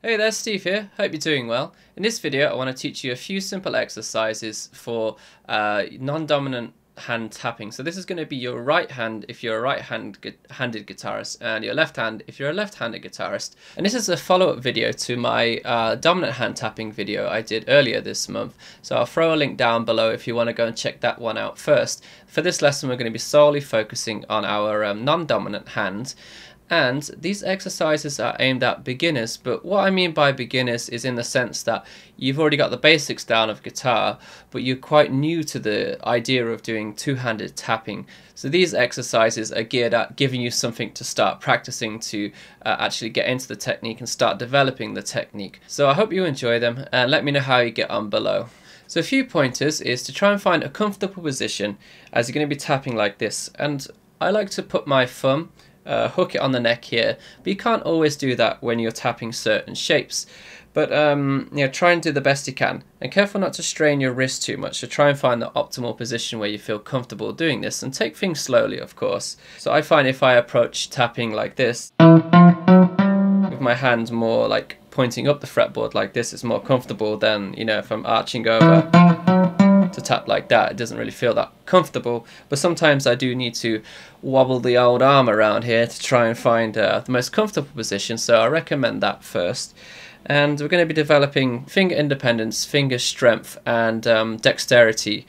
Hey there, Steve here. Hope you're doing well. In this video, I want to teach you a few simple exercises for non-dominant hand tapping. So this is going to be your right hand if you're a right-handed guitarist, and your left hand if you're a left-handed guitarist. And this is a follow-up video to my dominant hand tapping video I did earlier this month. So I'll throw a link down below if you want to go and check that one out first. For this lesson, we're going to be solely focusing on our non-dominant hand. And these exercises are aimed at beginners, but what I mean by beginners is in the sense that you've already got the basics down of guitar, but you're quite new to the idea of doing two-handed tapping. So these exercises are geared at giving you something to start practicing to actually get into the technique and start developing the technique. So I hope you enjoy them, and let me know how you get on below. So a few pointers is to try and find a comfortable position as you're going to be tapping like this. And I like to put my thumb, hook it on the neck here, but you can't always do that when you're tapping certain shapes. But try and do the best you can, and careful not to strain your wrist too much. So try and find the optimal position where you feel comfortable doing this, and take things slowly, of course. So I find if I approach tapping like this, with my hands more like pointing up the fretboard like this, it's more comfortable than, if I'm arching over to tap like that. It doesn't really feel that comfortable, but sometimes I do need to wobble the old arm around here to try and find the most comfortable position, so I recommend that first. And we're going to be developing finger independence, finger strength, and dexterity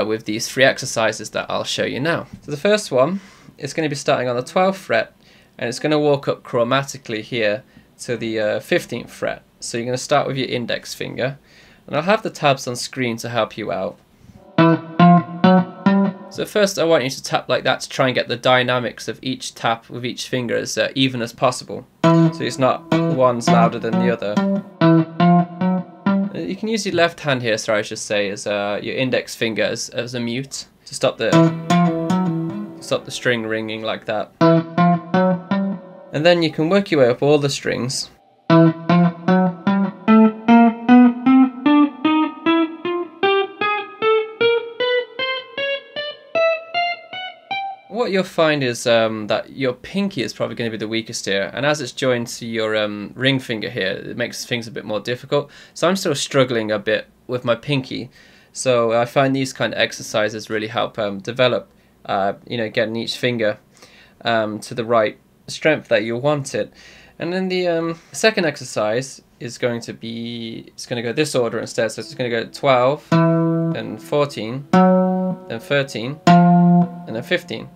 with these three exercises that I'll show you now. So the first one is going to be starting on the 12th fret, and it's going to walk up chromatically here to the 15th fret. So you're going to start with your index finger, and I'll have the tabs on screen to help you out. So first I want you to tap like that to try and get the dynamics of each tap with each finger as even as possible. So it's not one's louder than the other. You can use your left hand here, sorry I should say, as your index finger as a mute to stop the string ringing like that. And then you can work your way up all the strings. What you'll find is that your pinky is probably going to be the weakest here, and as it's joined to your ring finger here, it makes things a bit more difficult. So I'm still struggling a bit with my pinky, so I find these kind of exercises really help develop, getting each finger to the right strength that you want it. And then the second exercise is going to be, it's going to go this order instead, so it's going to go 12, then 14, then 13, and then 15.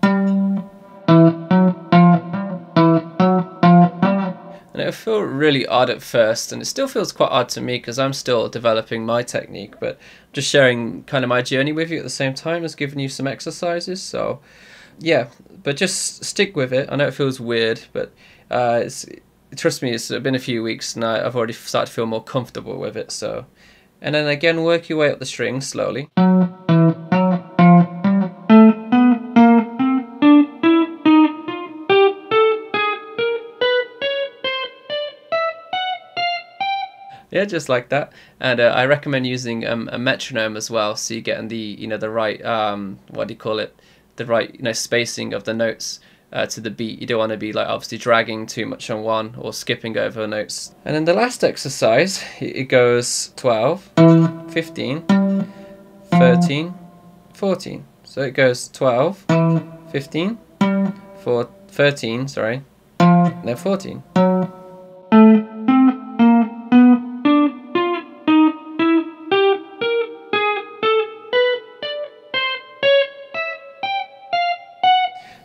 And it'll feel really odd at first, and it still feels quite odd to me because I'm still developing my technique, but just sharing kind of my journey with you at the same time as giving you some exercises. So yeah, but just stick with it. I know it feels weird, but trust me, it's been a few weeks and I've already started to feel more comfortable with it. So, and then again, work your way up the strings slowly. Yeah, just like that. And I recommend using a metronome as well, so you're getting the right what do you call it, the right spacing of the notes to the beat. You don't want to be like obviously dragging too much on one or skipping over notes. And then the last exercise, it goes 12, 15, 13, 14. So it goes 12, 15, 13, sorry, and then 14.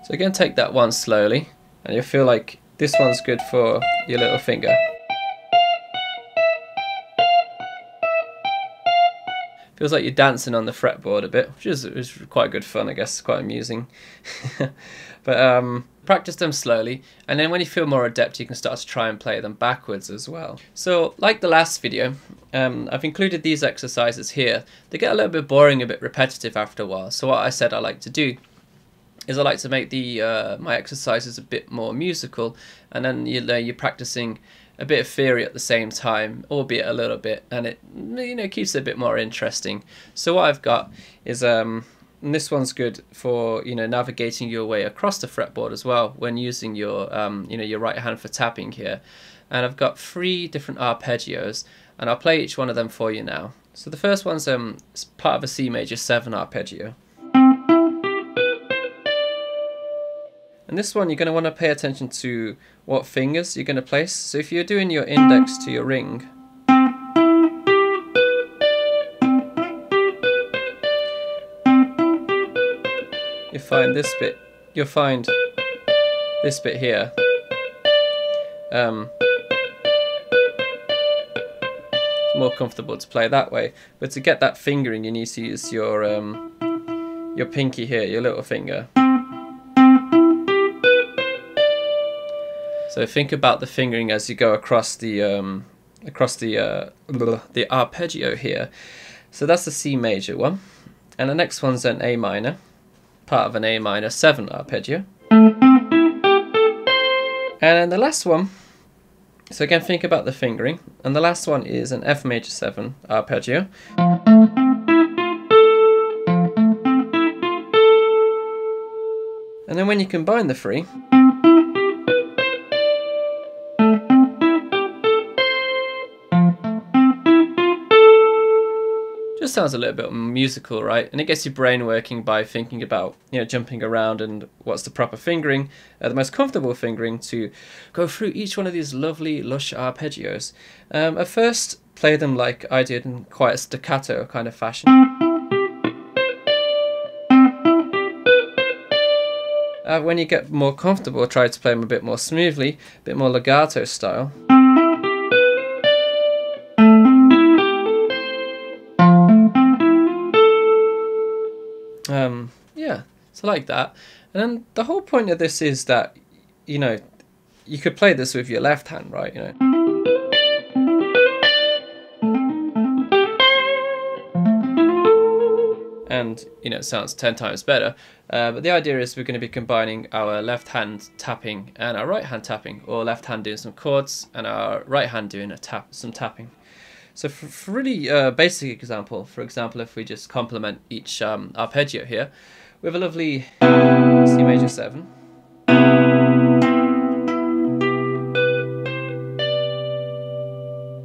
So again, take that one slowly, and you'll feel like this one's good for your little finger. Feels like you're dancing on the fretboard a bit, which is quite good fun, I guess, quite amusing. But practice them slowly, and then when you feel more adept, you can start to try and play them backwards as well. So like the last video, I've included these exercises here. They get a little bit boring, a bit repetitive after a while, so what I said I like to do is I like to make my exercises a bit more musical, and then you're practicing a bit of theory at the same time, albeit a little bit, and it keeps it a bit more interesting. So what I've got is and this one's good for navigating your way across the fretboard as well when using your your right hand for tapping here. and I've got 3 different arpeggios, and I'll play each one of them for you now. So the first one's part of a C major 7 arpeggio. And this one you're going to want to pay attention to what fingers you're going to place. So if you're doing your index to your ring, you find this bit, you'll find this bit here. It's more comfortable to play that way, but to get that fingering you need to use your pinky here, your little finger. So think about the fingering as you go across the arpeggio here. So that's the C major one, and the next one's an A minor, part of an A minor 7 arpeggio. And then the last one, so again think about the fingering, and the last one is an F major 7 arpeggio. And then when you combine the 3, just sounds a little bit musical, right? And it gets your brain working by thinking about, jumping around and what's the proper fingering, the most comfortable fingering to go through each one of these lovely, lush arpeggios. At first, play them like I did in quite a staccato kind of fashion. When you get more comfortable, try to play them a bit more smoothly, a bit more legato style. Yeah, so like that. And then the whole point of this is that, you could play this with your left hand, right? And, it sounds 10 times better. But the idea is we're going to be combining our left hand tapping and our right hand tapping, or left hand doing some chords and our right hand doing some tapping. So for really basic example, for example, if we just complement each arpeggio here with a lovely C major 7,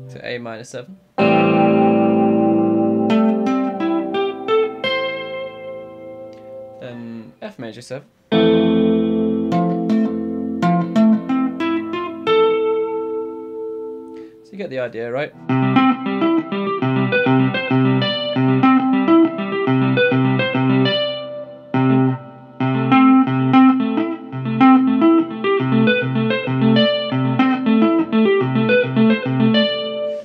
to A minor 7, then F major 7, so you get the idea, right?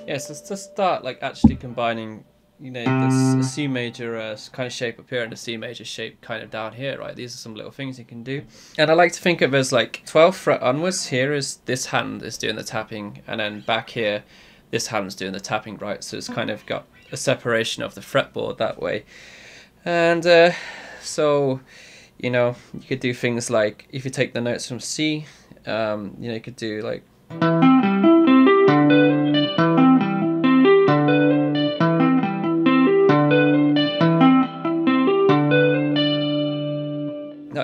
Yes, let's just start actually combining, this C major kind of shape up here and the C major shape kind of down here, right? These are some little things you can do. And I like to think of it as 12th fret onwards. Here is this hand is doing the tapping, and then back here, this hand's doing the tapping, right? So it's kind of got a separation of the fretboard that way. And so, you could do things like, if you take the notes from C, you could do that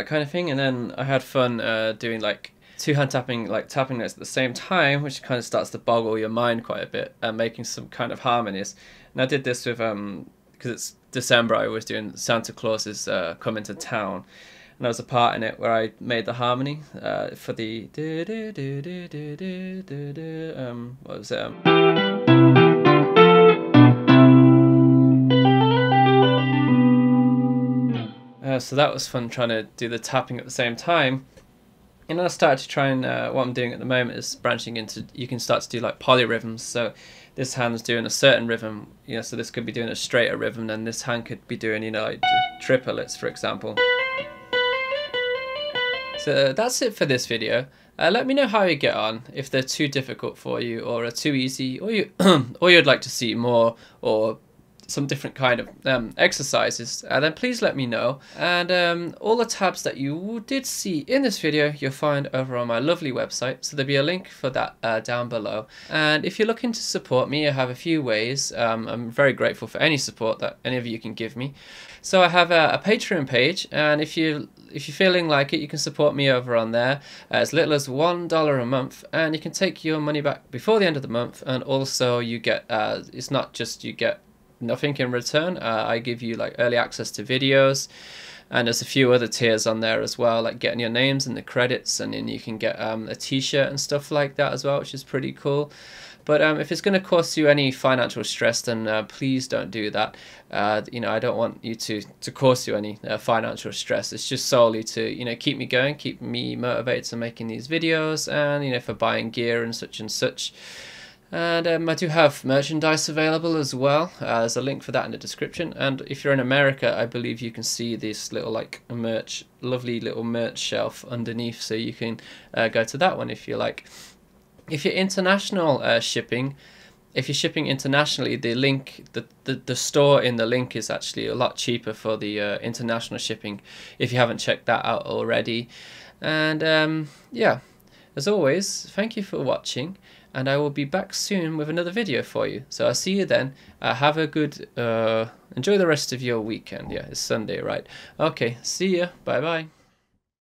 kind of thing. And then I had fun doing two-hand tapping, tapping notes at the same time, which kind of starts to boggle your mind quite a bit, and making some kind of harmonies. And I did this with, because it's December, I was doing Santa Claus's Coming to Town, and there was a part in it where I made the harmony for the what was it? So that was fun, trying to do the tapping at the same time. And then I started to try and, what I'm doing at the moment is branching into, you can start to do polyrhythms. So this hand's doing a certain rhythm, so this could be doing a straighter rhythm, then this hand could be doing, triplets, for example. So that's it for this video. Let me know how you get on, if they're too difficult for you, or are too easy, or or you'd like to see more, or some different kind of exercises, then please let me know. And all the tabs that you did see in this video you'll find over on my lovely website, so there'll be a link for that down below. And if you're looking to support me, I have a few ways. I'm very grateful for any support that any of you can give me. So I have a Patreon page, and if you're feeling like it, you can support me over on there as little as $1 a month, and you can take your money back before the end of the month. And also you get it's not just you get nothing in return. I give you like early access to videos, and there's a few other tiers on there as well, like getting your names in the credits, and then you can get a t-shirt and stuff like that as well, which is pretty cool. But if it's going to cause you any financial stress, then please don't do that. You know, I don't want you to cause you any financial stress. It's just solely to, you know, keep me going, keep me motivated to making these videos, and, you know, for buying gear and such and such. And I do have merchandise available as well. There's a link for that in the description. And if you're in America, I believe you can see this little like lovely little merch shelf underneath, so you can go to that one if you like. If you're international shipping, if you're shipping internationally, the link, the store in the link is actually a lot cheaper for the international shipping, if you haven't checked that out already. And yeah, as always, thank you for watching, and I will be back soon with another video for you. So I'll see you then. Have a good, enjoy the rest of your weekend. Yeah, it's Sunday, right? Okay, see ya. Bye bye.